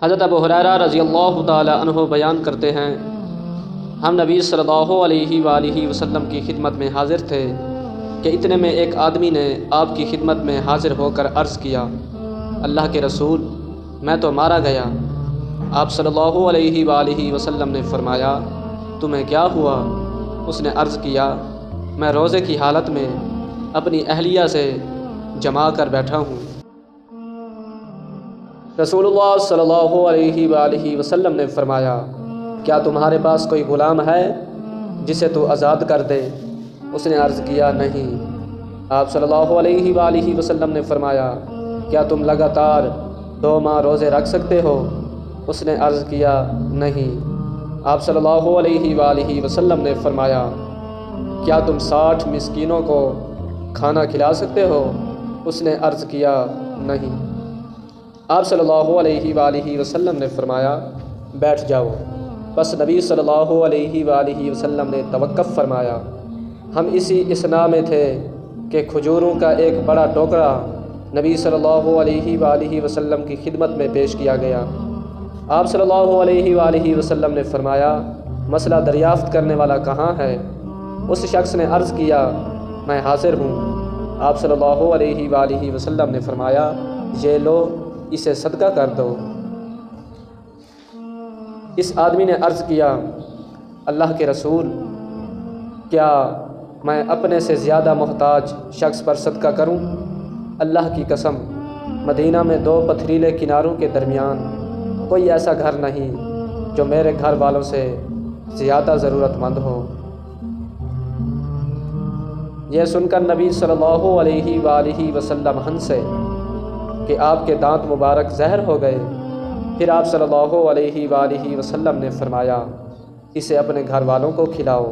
حضرت ابو ہریرہ رضی اللہ تعالی عنہ بیان کرتے ہیں، ہم نبی صلی اللہ علیہ وآلہ وسلم کی خدمت میں حاضر تھے کہ اتنے میں ایک آدمی نے آپ کی خدمت میں حاضر ہو کر عرض کیا، اللہ کے رسول، میں تو مارا گیا۔ آپ صلی اللہ علیہ وآلہ وسلم نے فرمایا، تمہیں کیا ہوا؟ اس نے عرض کیا، میں روزے کی حالت میں اپنی اہلیہ سے جما کر بیٹھا ہوں۔ رسول اللہ صلی اللہ علیہ وآلہ وسلم نے فرمایا، کیا تمہارے پاس کوئی غلام ہے جسے تو آزاد کر دے؟ اس نے عرض کیا، نہیں۔ آپ صلی اللہ علیہ وآلہ وسلم نے فرمایا، کیا تم لگاتار 2 ماہ روزے رکھ سکتے ہو؟ اس نے عرض کیا، نہیں۔ آپ صلی اللہ علیہ وآلہ وسلم نے فرمایا، کیا تم 60 مسکینوں کو کھانا کھلا سکتے ہو؟ اس نے عرض کیا، نہیں۔ آپ صلی اللہ علیہ وآلہ وسلم نے فرمایا، بیٹھ جاؤ۔ بس نبی صلی اللہ علیہ وآلہ وسلم نے توقف فرمایا۔ ہم اسی اثناء میں تھے کہ کھجوروں کا ایک بڑا ٹوکرا نبی صلی اللہ علیہ وآلہ وسلم کی خدمت میں پیش کیا گیا۔ آپ صلی اللہ علیہ وآلہ وسلم نے فرمایا، مسئلہ دریافت کرنے والا کہاں ہے؟ اس شخص نے عرض کیا، میں حاضر ہوں۔ آپ صلی اللہ علیہ وآلہ وسلم نے فرمایا، یہ لو، اسے صدقہ کر دو۔ اس آدمی نے عرض کیا، اللہ کے رسول، کیا میں اپنے سے زیادہ محتاج شخص پر صدقہ کروں؟ اللہ کی قسم، مدینہ میں 2 پتھریلے کناروں کے درمیان کوئی ایسا گھر نہیں جو میرے گھر والوں سے زیادہ ضرورت مند ہو۔ یہ سن کر نبی صلی اللہ علیہ وآلہ وسلم ہنسے کہ آپ کے دانت مبارک زہر ہو گئے۔ پھر آپ صلی اللہ علیہ وآلہ وسلم نے فرمایا، اسے اپنے گھر والوں کو کھلاؤ۔